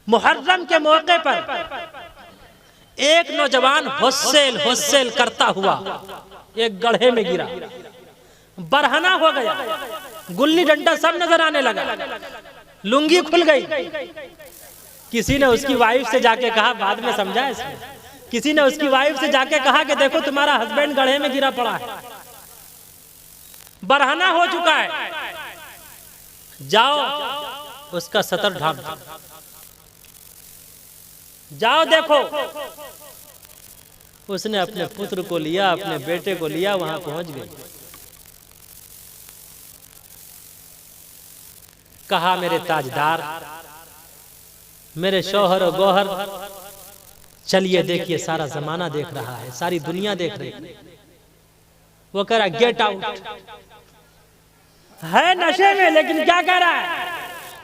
मुहर्रम के मौके पर एक नौजवान हुस्सेल हुस्सेल करता हुआ एक गड्ढे में गिरा, बरहना हो गया, गुल्ली डंडा सब नजर आने लगा, लुंगी खुल गई। किसी ने उसकी वाइफ से जाके कहा, बाद में समझा इसमें, किसी ने उसकी वाइफ से जाके कहा कि देखो तुम्हारा हस्बैंड गड्ढे में गिरा पड़ा है, बरहना हो चुका है, जाओ उसका सतर ढांप दो, जाओ देखो। उसने अपने पुत्र को लिया, अपने बेटे को लिया, वहां पहुंच गई। कहा, मेरे ताजदार, मेरे शौहर और गौहर, चलिए देखिए, सारा जमाना देख रहा है, सारी दुनिया देख रही है। वो कह रहा, गेट आउट। है नशे में, लेकिन क्या कह रहा है?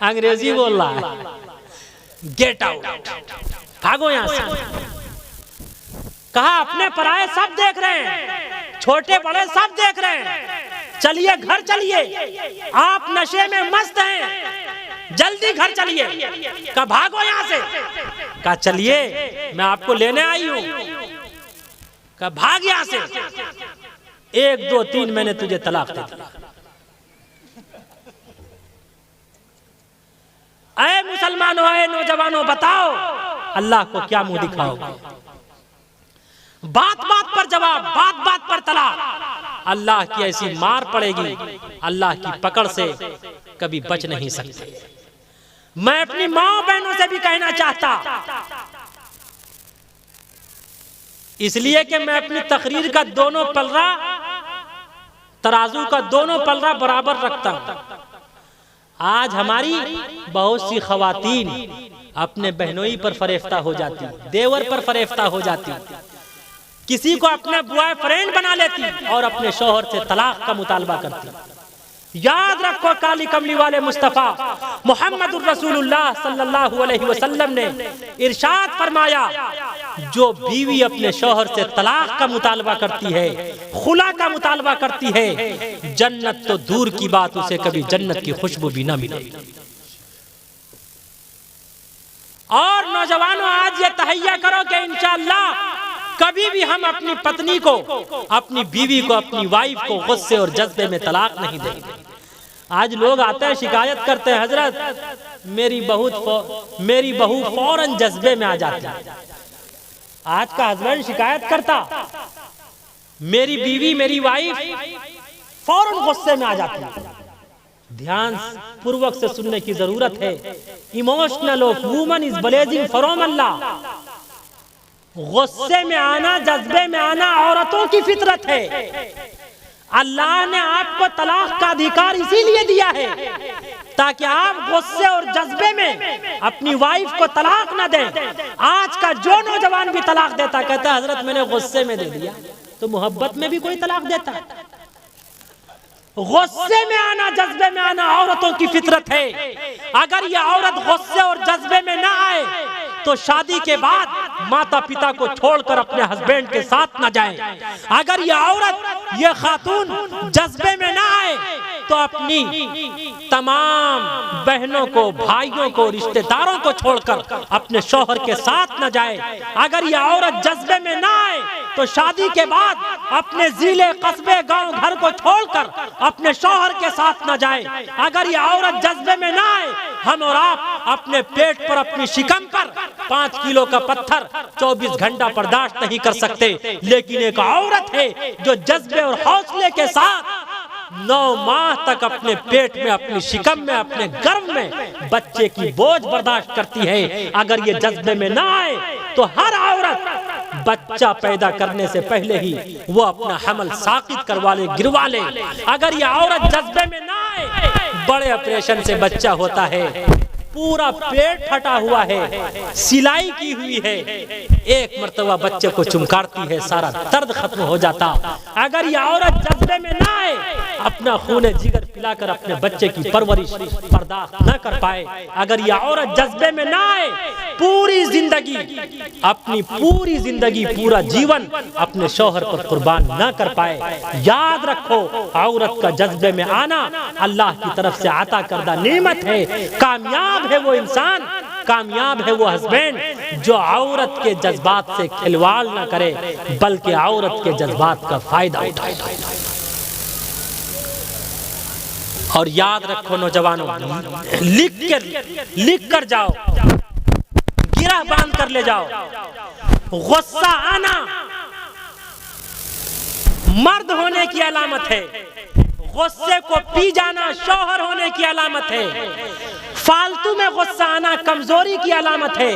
अंग्रेजी बोल रहा है, गेट आउट, भागो यहां से। कहा, अपने पराये सब देख रहे हैं, छोटे बड़े सब देख रहे हैं, चलिए घर चलिए, आप नशे में मस्त हैं, जल्दी घर चलिए। कहा, भागो यहां से। कहा, चलिए मैं आपको लेने आई हूं। कहा, भाग यहां से, 1 2 3 मैंने तुझे तलाक दे दी। ऐ मुसलमानों, ऐ नौजवानों, बताओ अल्लाह को क्या मुंह दिखाओगे? बात बात पर जवाब, बात बात पर तलाक। अल्लाह की ऐसी मार पड़ेगी, अल्लाह की पकड़ से कभी बच नहीं सकते। मैं अपनी माँ बहनों से भी कहना चाहता, इसलिए कि मैं अपनी तकरीर का दोनों पलड़ा, तराजू का दोनों पलड़ा बराबर रखता हूं। आज हमारी बहुत सी खवातीन अपने बहनोई पर फरेफ्ता हो जाती, देवर पर फरेफ्ता हो जाती, किसी को अपना बॉयफ्रेंड बना लेती और अपने शौहर से तलाक का मुतालबा करती। याद रखो, काली कमली वाले मुस्तफा मुहम्मदुर रसूलुल्लाह सल्लल्लाहु अलैहि वसल्लम ने इरशाद फरमाया, जो बीवी अपने शौहर से तलाक का मुतालबा करती है, खुला का मुतालबा करती है, जन्नत तो दूर की बात, उसे कभी जन्नत की खुशबू भी ना मिलेगी। और नौजवानों, आज ये तहैया करो कि इंशाअल्लाह कभी भी हम अपनी पत्नी को, अपनी बीवी को, अपनी वाइफ को गुस्से और जज्बे में तलाक नहीं देंगे। आज लोग आते हैं, शिकायत करते हैं, हजरत मेरी बहू फौरन जज्बे में आ जाती है। आज का हस्बैंड शिकायत करता, मेरी बीवी, मेरी वाइफ फौरन गुस्से में आ जाती है। ध्यान पूर्वक से सुनने की जरूरत है। Emotional of woman is blazing from Allah. गुस्से में आना, जज्बे में आना औरतों की फितरत है। अल्लाह ने आपको तलाक का अधिकार इसीलिए दिया है ताकि आप गुस्से और जज्बे में अपनी वाइफ को तलाक ना दें। आज का जो नौजवान भी तलाक देता, कहता है हजरत मैंने गुस्से में दे दिया, तो मोहब्बत में भी कोई तलाक देता है? गुस्से में आना, जज्बे में आना औरतों की फितरत है। अगर ये औरत गुस्से और जज्बे में ना आए तो शादी के बाद माता पिता को छोड़कर अपने हस्बैंड के साथ न जाए। अगर ये औरत, ये खातून जज्बे में ना आए तो अपनी तमाम बहनों को, भाइयों को, रिश्तेदारों को छोड़कर अपने शौहर के साथ न जाए। अगर ये औरत जज्बे में ना आए तो शादी के बाद अपने जिले, कस्बे, गांव, घर को छोड़कर अपने शौहर के साथ न जाए। अगर ये औरत जज्बे में ना आए, हम और आप अपने पेट पर, अपनी शिकम पर 5 किलो का पत्थर 24 घंटा बर्दाश्त नहीं कर सकते। लेकिन एक औरत है जो जज्बे और हौसले के साथ 9 माह तक अपने पेट में, अपनी शिकम में, अपने गर्भ में बच्चे की बोझ बर्दाश्त करती है। अगर ये जज्बे में ना आए तो हर औरत बच्चा पैदा करने से पहले ही वो अपना हमल साकित करवा ले, गिरवा ले। अगर ये औरत जज्बे में ना आए, बड़े ऑपरेशन से बच्चा होता है, पूरा पेट फटा हुआ है, सिलाई की हुई है, एक मर्तबा बच्चे को चुमकारती है, सारा दर्द खत्म हो जाता। अगर ये औरत जज्बे में ना आए, अपना खून जिगर पिलाकर अपने बच्चे की परवरिश बर्दाश्त न कर पाए, अगर ये औरत जज्बे में ना आए, पूरी जिंदगी, अपनी पूरी जिंदगी, पूरा जीवन अपने शौहर पर कुर्बान न कर पाए। याद रखो, औरत का जज्बे में आना अल्लाह की तरफ से अता करदा नेमत है। कामयाब है वो इंसान, कामयाब है वो हस्बैंड जो औरत के जज्बात से खिलवाड़ ना करे बल्कि औरत के जज्बात का फायदा उठाए। और याद रखो नौजवानों, लिख कर जाओ, गिरह बांध कर ले जाओ, गुस्सा आना मर्द होने की अलामत है, गुस्से को पी जाना शौहर होने की अलामत है, फालतू में गुस्सा आना कमजोरी की अलामत है,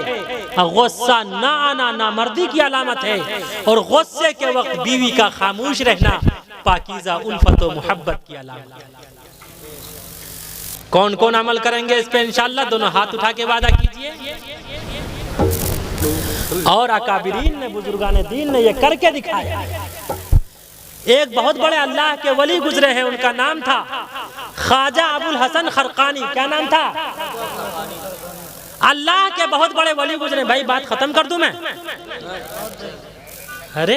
गुस्सा ना आना नामर्दी की अलामत है, और गुस्से के वक्त बीवी का खामोश रहना पाकीज़ा उल्फत और मोहब्बत की अलामत है। कौन कौन अमल करेंगे इस पे इंशाअल्लाह? दोनों हाथ उठा के वादा कीजिए। और अकाबिरीन ने, बुजुर्गान दीन ने ये करके दिखाया। एक बहुत बड़े अल्लाह के वली गुजरे हैं, उनका नाम था ख्वाजा अबुल हसन खरकानी। क्या नाम था? अल्लाह के बहुत बड़े वली गुजरे। भाई बात खत्म कर दूं मैं? अरे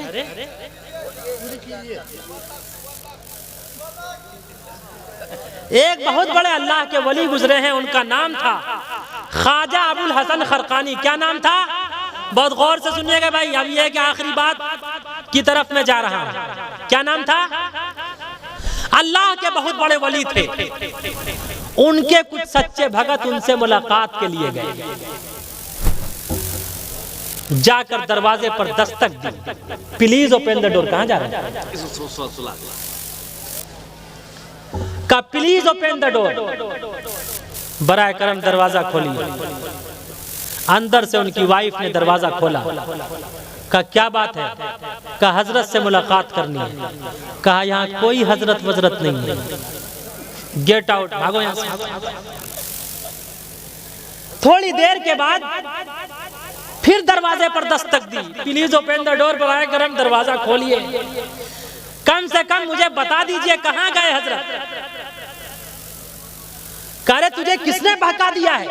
एक बहुत बड़े अल्लाह के वली गुजरे हैं, उनका नाम था ख्वाजा अबुल हसन खरकानी। क्या नाम था? बहुत गौर से सुनिएगा भाई, अब ये कि आखिरी बात की तरफ मैं जा रहा हूं। क्या नाम था? अल्लाह के बहुत बड़े वली थे। उनके कुछ सच्चे भगत उनसे मुलाकात के लिए गए, जाकर दरवाजे पर दस्तक दी। Please open the door. कहां जा रहे हैं? का प्लीज ओपन द डोर। बराए करम दरवाजा खोलिए। अंदर से उनकी वाइफ ने दरवाजा खोला। कहा क्या बात है? कहा हजरत से मुलाकात करनी है। कहा यहाँ कोई हजरत वजरत नहीं है, गेट आउट, भागो यहाँ से। थोड़ी देर के बाद फिर दरवाजे पर दस्तक दी। प्लीज ओपन द डोर, बराए करम दरवाजा खोलिए। कम से कम मुझे बता दीजिए कहाँ गए हजरत? कह रहे तुझे किसने बहका दिया है?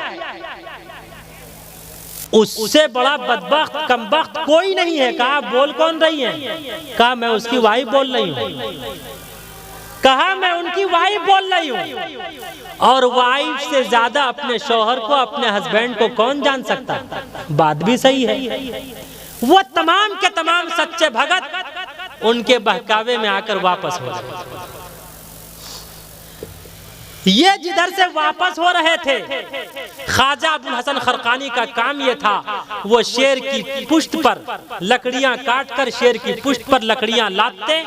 उससे बड़ा बदबख्त कमबख्त कोई नहीं है। कहा बोल कौन रही है? कहा मैं उसकी वाइफ बोल रही हूँ। कहा मैं उनकी वाइफ बोल रही हूँ। और वाइफ से ज्यादा अपने शौहर को, अपने हस्बैंड को कौन जान सकता? बात भी सही है। वो तमाम के तमाम सच्चे भगत उनके बहकावे में आकर वापस हो गए। ये जिधर से वापस हो रहे थे, ख्वाजा अबुल हसन खरकानी का काम ये था, वो शेर की पुष्ट पर लकड़ियां काटकर शेर की पुष्ट पर लकड़ियां लादते,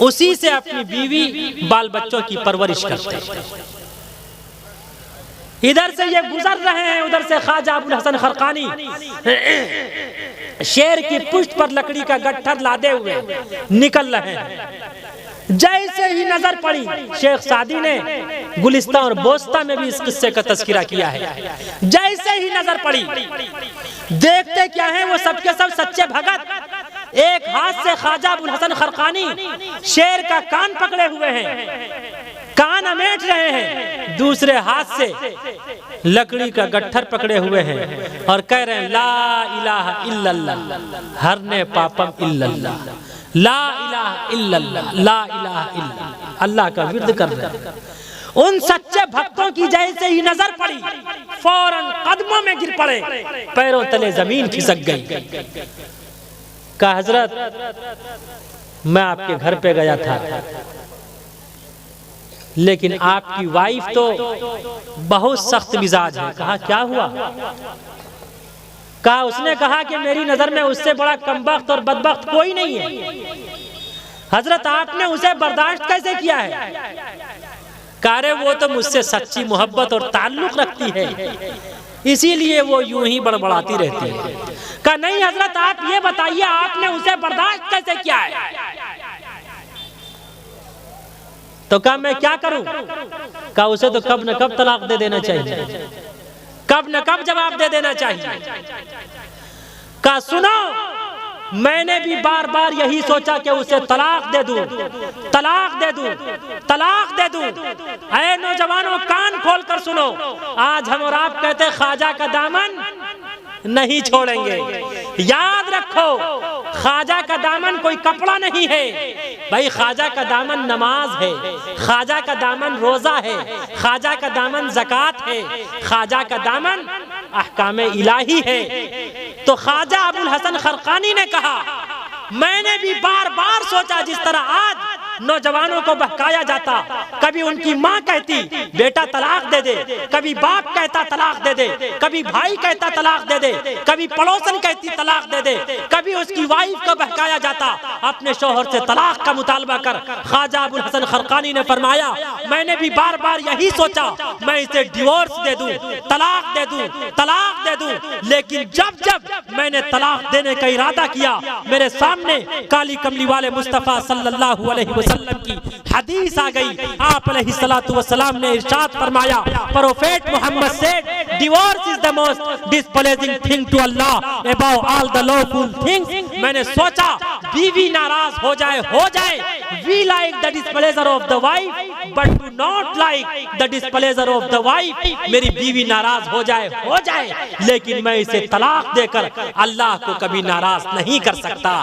उसी से अपनी बीवी बाल बच्चों की परवरिश करते। इधर से ये गुजर रहे हैं, उधर से ख्वाजा अबुल हसन खरकानी शेर की पुष्ट पर लकड़ी का गट्ठर लादे हुए निकल रहे हैं। जैसे ही नजर पड़ी, शेख सादी ने गुलिस्तान और बोस्ता में भी इस किस्से का तज़किरा किया है। जैसे ही नजर पड़ी, देखते क्या है वो सबके सब सच्चे भगत। एक हाथ से ख्वाजा अबुल हसन खरकानी शेर का कान पकड़े हुए हैं, कान अमेट रहे हैं, दूसरे हाथ से लकड़ी का गट्ठर पकड़े हुए हैं और कह रहे हैं ला इलाहा इल्लल्लाह हरने पापम इल्लल्लाह, ला इलाहा इल्लल्लाह, ला इलाहा इल्लल्लाह, अल्लाह का विर्द कर रहे हैं। उन सच्चे भक्तों की जैसे ही नजर पड़ी, फौरन कदमों में गिर पड़े, पैरों तले जमीन खिसक गई। कहा हजरत मैं आपके घर पे गया था, लेकिन आपकी वाइफ तो बहुत सख्त मिजाज है। कहा क्या हुआ? कहा उसने कहा कि मेरी नजर में उससे बड़ा कमबख्त और बदबख्त कोई नहीं है। हजरत आपने उसे बर्दाश्त कैसे किया है? कह रहे वो तो मुझसे सच्ची मोहब्बत और ताल्लुक रखती है, इसीलिए वो यूं ही बड़बड़ाती रहती है। कहा नहीं हजरत आप ये बताइए आपने उसे बर्दाश्त कैसे किया है? तो कहा मैं क्या करूं? कहा उसे तो कब न कब तलाक दे देना चाहिए, कब न कब जवाब दे देना चाहिए। कहा सुनो, मैंने भी बार बार यही सोचा कि उसे तलाक दे दूं, तलाक दे दूं, तलाक दे दूं। ऐ नौजवानों कान खोल कर सुनो, आज हम और आप कहते ख्वाजा का दामन नहीं छोड़ेंगे। याद रखो ख्वाजा का दामन कोई कपड़ा नहीं है भाई, ख्वाजा का दामन नमाज है, ख्वाजा का दामन रोजा है, ख्वाजा का दामन ज़कात है, ख्वाजा का दामन अहकाम इलाही है। तो ख्वाजा अबुल हसन खरकानी ने कहा, मैंने भी बार बार सोचा जिस तरह आज नौजवानों को बहकाया जाता, कभी उनकी माँ कहती बेटा तलाक दे दे, कभी बाप कहता तलाक दे दे, कभी भाई कहता तलाक दे दे, कभी पड़ोसन कहती तलाक दे दे, कभी उसकी वाइफ को बहकाया जाता अपने शौहर से तलाक का मुतालबा कर। ख्वाजा अबुल हसन खरकानी ने फरमाया, मैंने भी बार बार यही सोचा मैं इसे डिवोर्स दे दूं, तलाक दे दूं, तलाक दे दूं, लेकिन जब जब मैंने तलाक देने का इरादा किया, मेरे सामने काली कमली वाले मुस्तफा सल्लल्लाहु अलैहि वसल्लम की हदीस आ गई। आप अलैहिस्सलातु वस्सलाम ने इरशाद फरमाया, prophet Muhammad said, divorce is the most displeasing thing to Allah above all the lawful things. मैंने सोचा बीवी नाराज हो जाए, we like the displeasure of the wife but do not like the displeasure of the wife. मेरी बीवी नाराज हो जाए, लेकिन मैं इसे तलाक देकर अल्लाह को कभी नाराज नहीं कर सकता।